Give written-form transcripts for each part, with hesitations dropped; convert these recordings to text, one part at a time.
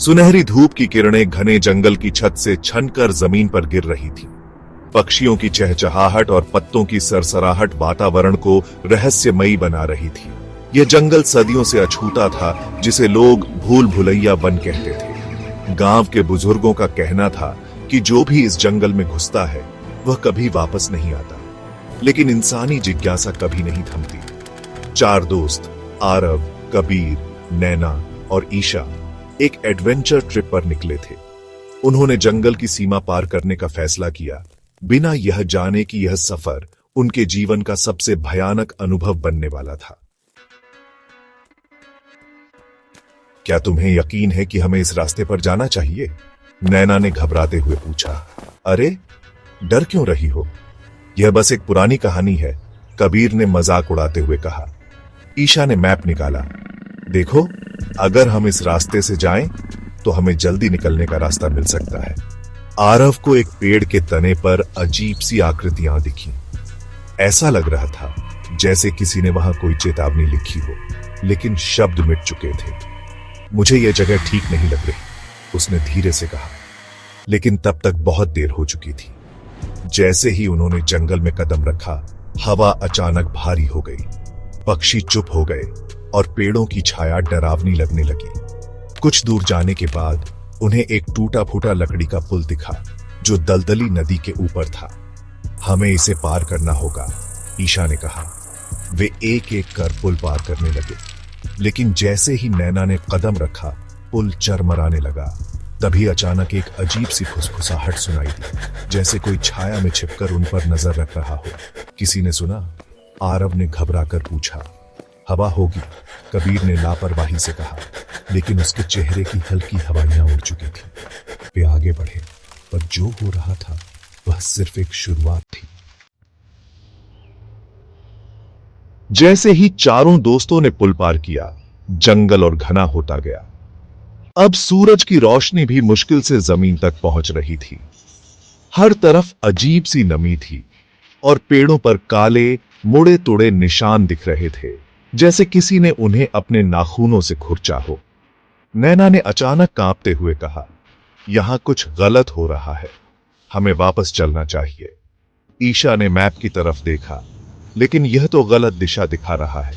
सुनहरी धूप की किरणें घने जंगल की छत से छनकर जमीन पर गिर रही थी। पक्षियों की चहचहाहट और पत्तों की सरसराहट वातावरण को रहस्यमयी बना रही थी। यह जंगल सदियों से अछूता था, जिसे लोग भूल भुलैया वन कहते थे। गांव के बुजुर्गों का कहना था कि जो भी इस जंगल में घुसता है वह कभी वापस नहीं आता। लेकिन इंसानी जिज्ञासा कभी नहीं थमती। चार दोस्त आरव, कबीर, नैना और ईशा एक एडवेंचर ट्रिप पर निकले थे। उन्होंने जंगल की सीमा पार करने का फैसला किया, बिना यह जाने कि यह सफर उनके जीवन का सबसे भयानक अनुभव बनने वाला था। क्या तुम्हें यकीन है कि हमें इस रास्ते पर जाना चाहिए? नैना ने घबराते हुए पूछा। अरे, डर क्यों रही हो? यह बस एक पुरानी कहानी है, कबीर ने मजाक उड़ाते हुए कहा। ईशा ने मैप निकाला। देखो, अगर हम इस रास्ते से जाएं तो हमें जल्दी निकलने का रास्ता मिल सकता है। आरव को एक पेड़ के तने पर अजीब सी आकृतियां दिखी। ऐसा लग रहा था जैसे किसी ने वहां कोई चेतावनी लिखी हो, लेकिन शब्द मिट चुके थे। मुझे यह जगह ठीक नहीं लग रही, उसने धीरे से कहा। लेकिन तब तक बहुत देर हो चुकी थी। जैसे ही उन्होंने जंगल में कदम रखा, हवा अचानक भारी हो गई। पक्षी चुप हो गए और पेड़ों की छाया डरावनी लगने लगी। कुछ दूर जाने के बाद उन्हें एक टूटा फूटा लकड़ी का पुल दिखा, जो दलदली नदी के ऊपर था। हमें इसे पार करना होगा, ईशा ने कहा। वे एक एक कर पुल पार करने लगे, लेकिन जैसे ही नैना ने कदम रखा, पुल चरमराने लगा। तभी अचानक एक अजीब सी फुसफुसाहट सुनाई दी, जैसे कोई छाया में छिपकर उन पर नजर रख रहा हो। किसी ने सुना? आरव ने घबराकर पूछा। हवा होगी, कबीर ने लापरवाही से कहा, लेकिन उसके चेहरे की हल्की हवाइयां उड़ चुकी थी। वे आगे बढ़े, पर जो हो रहा था वह सिर्फ एक शुरुआत थी। जैसे ही चारों दोस्तों ने पुल पार किया, जंगल और घना होता गया। अब सूरज की रोशनी भी मुश्किल से जमीन तक पहुंच रही थी। हर तरफ अजीब सी नमी थी और पेड़ों पर काले मुड़े तुड़े निशान दिख रहे थे, जैसे किसी ने उन्हें अपने नाखूनों से खुरचा हो। नैना ने अचानक कांपते हुए कहा, यहां कुछ गलत हो रहा है, हमें वापस चलना चाहिए। ईशा ने मैप की तरफ देखा, लेकिन यह तो गलत दिशा दिखा रहा है।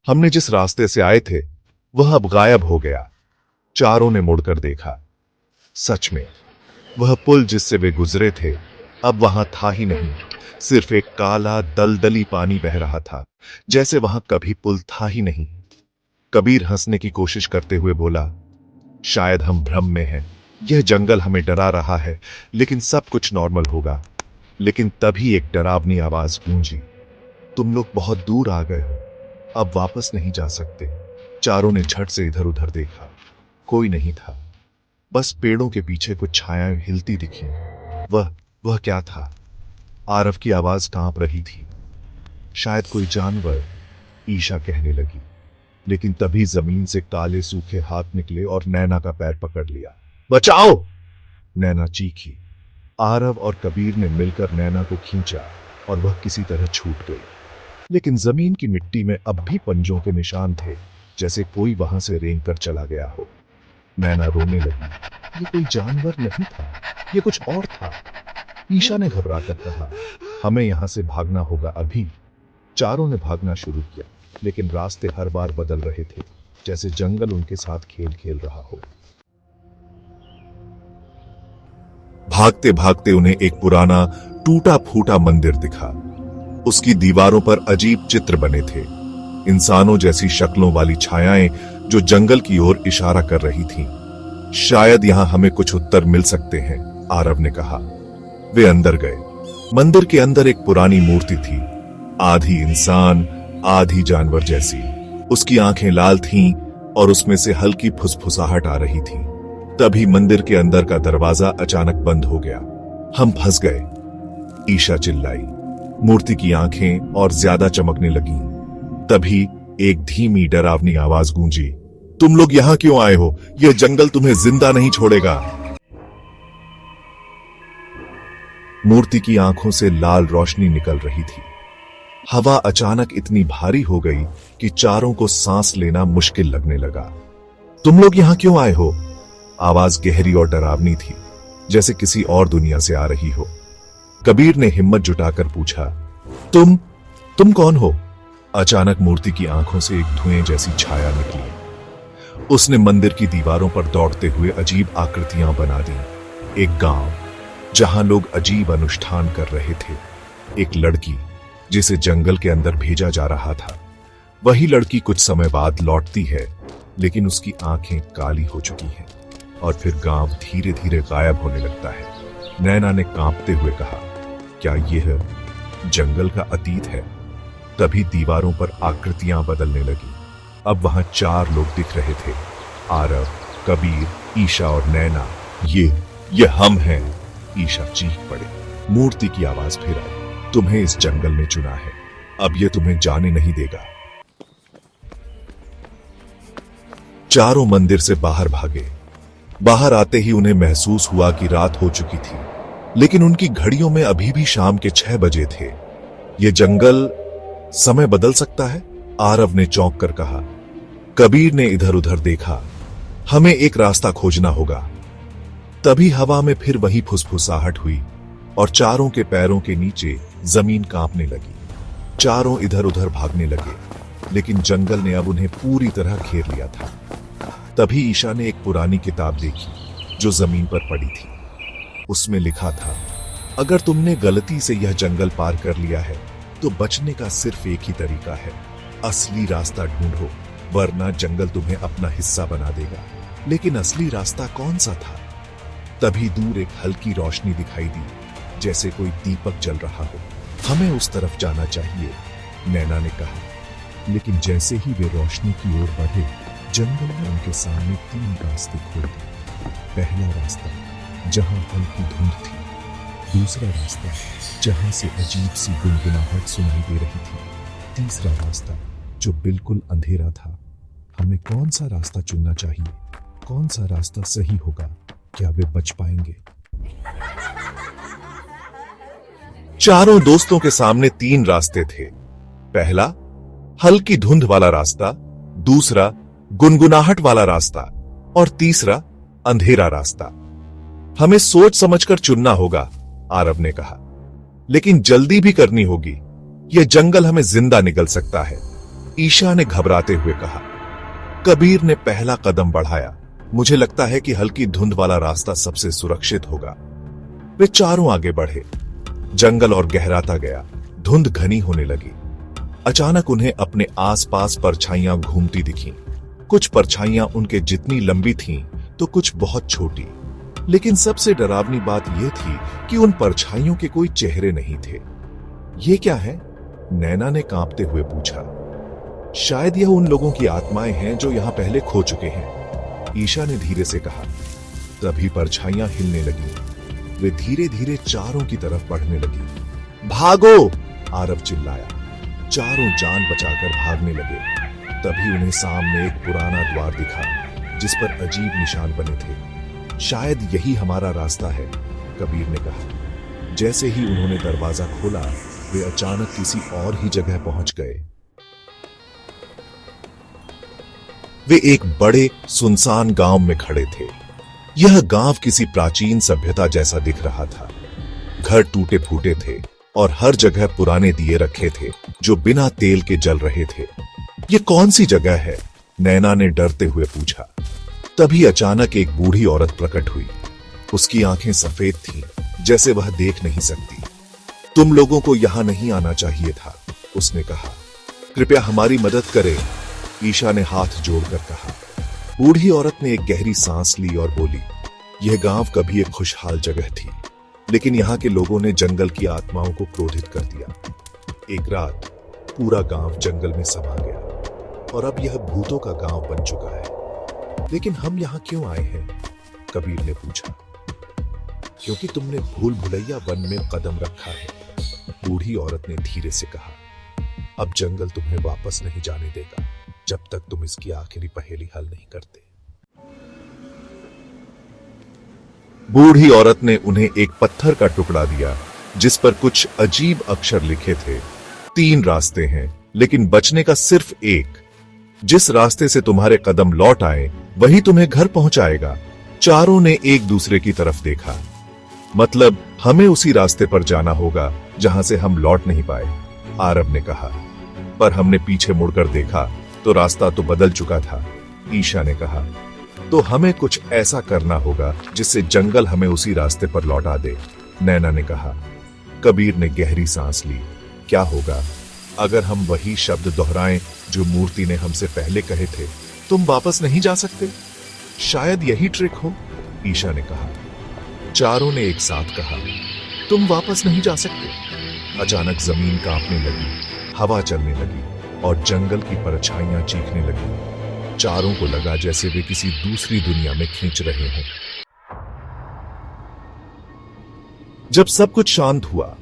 हमने जिस रास्ते से आए थे वह अब गायब हो गया। चारों ने मुड़कर देखा। सच में वह पुल जिससे वे गुजरे थे अब वहां था ही नहीं। सिर्फ एक काला दलदली पानी बह रहा था, जैसे वहां कभी पुल था ही नहीं। कबीर हंसने की कोशिश करते हुए बोला, शायद हम भ्रम में हैं। यह जंगल हमें डरा रहा है, लेकिन सब कुछ नॉर्मल होगा। लेकिन तभी एक डरावनी आवाज गूंजी, तुम लोग बहुत दूर आ गए हो, अब वापस नहीं जा सकते। चारों ने झट से इधर उधर देखा। कोई नहीं था, बस पेड़ों के पीछे कुछ छायाएं हिलती दिखी। वह क्या था? आरव की आवाज कांप रही थी। शायद कोई जानवर, ईशा कहने लगी। लेकिन तभी जमीन से काले सूखे हाथ निकले और नैना का पैर पकड़ लिया। बचाओ! नैना चीखी। आरव और कबीर ने मिलकर नैना को खींचा और वह किसी तरह छूट गई। लेकिन जमीन की मिट्टी में अब भी पंजों के निशान थे, जैसे कोई वहां से रेंग कर चला गया हो। नैना रोने लगी। ये कोई जानवर नहीं था, ये कुछ और था। ईशा ने घबराकर कहा, हमें यहां से भागना होगा अभी। चारों ने भागना शुरू किया, लेकिन रास्ते हर बार बदल रहे थे, जैसे जंगल उनके साथ खेल खेल रहा हो। भागते भागते उन्हें एक पुराना टूटा फूटा मंदिर दिखा। उसकी दीवारों पर अजीब चित्र बने थे, इंसानों जैसी शक्लों वाली छायाएं जो जंगल की ओर इशारा कर रही थीं। शायद यहां हमें कुछ उत्तर मिल सकते हैं, आरव ने कहा। वे अंदर गए। मंदिर के अंदर एक पुरानी मूर्ति थी, आधी इंसान आधी जानवर जैसी। उसकी आंखें लाल थीं और उसमें से हल्की फुसफुसाहट आ रही थी। तभी मंदिर के अंदर का दरवाजा अचानक बंद हो गया। हम फंस गए, ईशा चिल्लाई। मूर्ति की आंखें और ज्यादा चमकने लगीं। तभी एक धीमी डरावनी आवाज गूंजी, तुम लोग यहां क्यों आए हो? यह जंगल तुम्हें जिंदा नहीं छोड़ेगा। मूर्ति की आंखों से लाल रोशनी निकल रही थी। हवा अचानक इतनी भारी हो गई कि चारों को सांस लेना मुश्किल लगने लगा। तुम लोग यहां क्यों आए हो? आवाज गहरी और डरावनी थी, जैसे किसी और दुनिया से आ रही हो। कबीर ने हिम्मत जुटाकर पूछा, तुम कौन हो? अचानक मूर्ति की आंखों से एक धुएं जैसी छाया निकली। उसने मंदिर की दीवारों पर दौड़ते हुए अजीब आकृतियां बना दी। एक गांव जहां लोग अजीब अनुष्ठान कर रहे थे, एक लड़की जिसे जंगल के अंदर भेजा जा रहा था। वही लड़की कुछ समय बाद लौटती है, लेकिन उसकी आंखें काली हो चुकी हैं और फिर गांव धीरे धीरे गायब होने लगता है। नैना ने कांपते हुए कहा, क्या यह जंगल का अतीत है? तभी दीवारों पर आकृतियां बदलने लगी। अब वहां 4 लोग दिख रहे थे, आरव, कबीर, ईशा और नैना। ये हम हैं। ईशा चीख पड़े। मूर्ति की आवाज फिर आई, तुम्हें इस जंगल ने चुना है, अब ये तुम्हें जाने नहीं देगा। चारों मंदिर से बाहर भागे। बाहर आते ही उन्हें महसूस हुआ कि रात हो चुकी थी, लेकिन उनकी घड़ियों में अभी भी शाम के 6 बजे थे। ये जंगल समय बदल सकता है, आरव ने चौंक कर कहा। कबीर ने इधर उधर देखा, हमें एक रास्ता खोजना होगा। तभी हवा में फिर वही फुसफुसाहट हुई और चारों के पैरों के नीचे जमीन कांपने लगी। चारों इधर उधर भागने लगे, लेकिन जंगल ने अब उन्हें पूरी तरह घेर लिया था। तभी ईशा ने एक पुरानी किताब देखी जो जमीन पर पड़ी थी। उसमें लिखा था, अगर तुमने गलती से यह जंगल पार कर लिया है तो बचने का सिर्फ एक ही तरीका है, असली रास्ता ढूंढो, वरना जंगल तुम्हें अपना हिस्सा बना देगा। लेकिन असली रास्ता कौन सा था? तभी दूर एक हल्की रोशनी दिखाई दी, जैसे कोई दीपक जल रहा हो। हमें उस तरफ जाना चाहिए, नैना ने कहा। लेकिन जैसे ही वे रोशनी की ओर बढ़े, जंगल ने उनके सामने 3 रास्ते खोल दिए। पहला रास्ता जहां हल्की धुंध थी, दूसरा रास्ता जहां से अजीब सी गुनगुनाहट सुनाई दे रही थी, तीसरा रास्ता जो बिल्कुल अंधेरा था। हमें कौन सा रास्ता चुनना चाहिए? कौन सा रास्ता सही होगा? क्या वे बच पाएंगे? चारों दोस्तों के सामने 3 रास्ते थे। पहला हल्की धुंध वाला रास्ता, दूसरा गुनगुनाहट वाला रास्ता और तीसरा अंधेरा रास्ता। हमें सोच समझकर चुनना होगा, आरव ने कहा। लेकिन जल्दी भी करनी होगी, यह जंगल हमें जिंदा निगल सकता है, ईशा ने घबराते हुए कहा। कबीर ने पहला कदम बढ़ाया, मुझे लगता है कि हल्की धुंध वाला रास्ता सबसे सुरक्षित होगा। वे चारों आगे बढ़े। जंगल और गहराता गया, धुंध घनी होने लगी। अचानक उन्हें अपने आसपास परछाइयां घूमती दिखीं। कुछ परछाइयां उनके जितनी लंबी थीं, तो कुछ बहुत छोटी। लेकिन सबसे डरावनी बात यह थी कि उन परछाइयों के कोई चेहरे नहीं थे। ये क्या है? नैना ने कांपते हुए पूछा। शायद यह उन लोगों की आत्माएं हैं जो यहां पहले खो चुके हैं, ईशा ने धीरे से कहा। तभी परछाइयां हिलने लगी। वे धीरे धीरे चारों की तरफ बढ़ने लगी। भागो! आरव चिल्लाया। चारों जान बचाकर भागने लगे। तभी उन्हें सामने एक पुराना द्वार दिखा, जिस पर अजीब निशान बने थे। शायद यही हमारा रास्ता है, कबीर ने कहा। जैसे ही उन्होंने दरवाजा खोला, वे अचानक किसी और ही जगह पहुंच गए। वे एक बड़े सुनसान गांव में खड़े थे। यह गांव किसी प्राचीन सभ्यता जैसा दिख रहा था। घर टूटे फूटे थे और हर जगह पुराने दिए रखे थे जो बिना तेल के जल रहे थे। ये कौन सी जगह है? नैना ने डरते हुए पूछा। तभी अचानक एक बूढ़ी औरत प्रकट हुई। उसकी आंखें सफेद थीं, जैसे वह देख नहीं सकती। तुम लोगों को यहां नहीं आना चाहिए था, उसने कहा। कृपया हमारी मदद करें, ईशा ने हाथ जोड़कर कहा। बूढ़ी औरत ने एक गहरी सांस ली और बोली, यह गांव कभी एक खुशहाल जगह थी, लेकिन यहां के लोगों ने जंगल की आत्माओं को क्रोधित कर दिया। एक रात पूरा गांव जंगल में समा गया और अब यह भूतों का गांव बन चुका है। लेकिन हम यहां क्यों आए हैं? कबीर ने पूछा। क्योंकि तुमने भूल भुलैया वन में कदम रखा है, बूढ़ी औरत ने धीरे से कहा। अब जंगल तुम्हें वापस नहीं जाने देगा जब तक तुम इसकी आखिरी पहेली हल नहीं करते। बूढ़ी औरत ने उन्हें एक पत्थर का टुकड़ा दिया, जिस पर कुछ अजीब अक्षर लिखे थे। 3 रास्ते हैं, लेकिन बचने का सिर्फ एक। जिस रास्ते से तुम्हारे कदम लौट आए, वही तुम्हें घर पहुंचाएगा। चारों ने एक दूसरे की तरफ देखा। मतलब हमें उसी रास्ते पर जाना होगा जहां से हम लौट नहीं पाए, आरव ने कहा। पर हमने पीछे मुड़कर देखा तो रास्ता तो बदल चुका था, ईशा ने कहा। तो हमें कुछ ऐसा करना होगा जिससे जंगल हमें उसी रास्ते पर लौटा दे, नैना ने कहा। कबीर ने गहरी सांस ली। क्या होगा अगर हम वही शब्द दोहराएं जो मूर्ति ने हमसे पहले कहे थे, तुम वापस नहीं जा सकते? शायद यही ट्रिक हो, ईशा ने कहा। चारों ने एक साथ कहा, तुम वापस नहीं जा सकते। अचानक जमीन कांपने लगी, हवा चलने लगी और जंगल की परछाइयां चीखने लगी। चारों को लगा जैसे वे किसी दूसरी दुनिया में खींच रहे हों। जब सब कुछ शांत हुआ,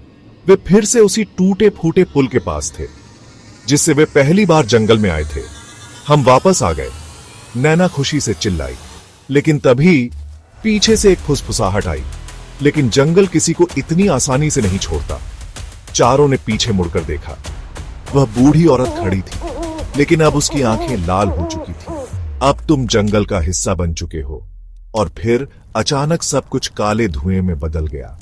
वे फिर से उसी टूटे फूटे पुल के पास थे जिससे वे पहली बार जंगल में आए थे। हम वापस आ गए, नैना खुशी से चिल्लाई। लेकिन तभी पीछे से एक फुसफुसाहट आई। लेकिन जंगल किसी को इतनी आसानी से नहीं छोड़ता। चारों ने पीछे मुड़कर देखा। वह बूढ़ी औरत खड़ी थी, लेकिन अब उसकी आंखें लाल हो चुकी थी। अब तुम जंगल का हिस्सा बन चुके हो। और फिर अचानक सब कुछ काले धुएं में बदल गया।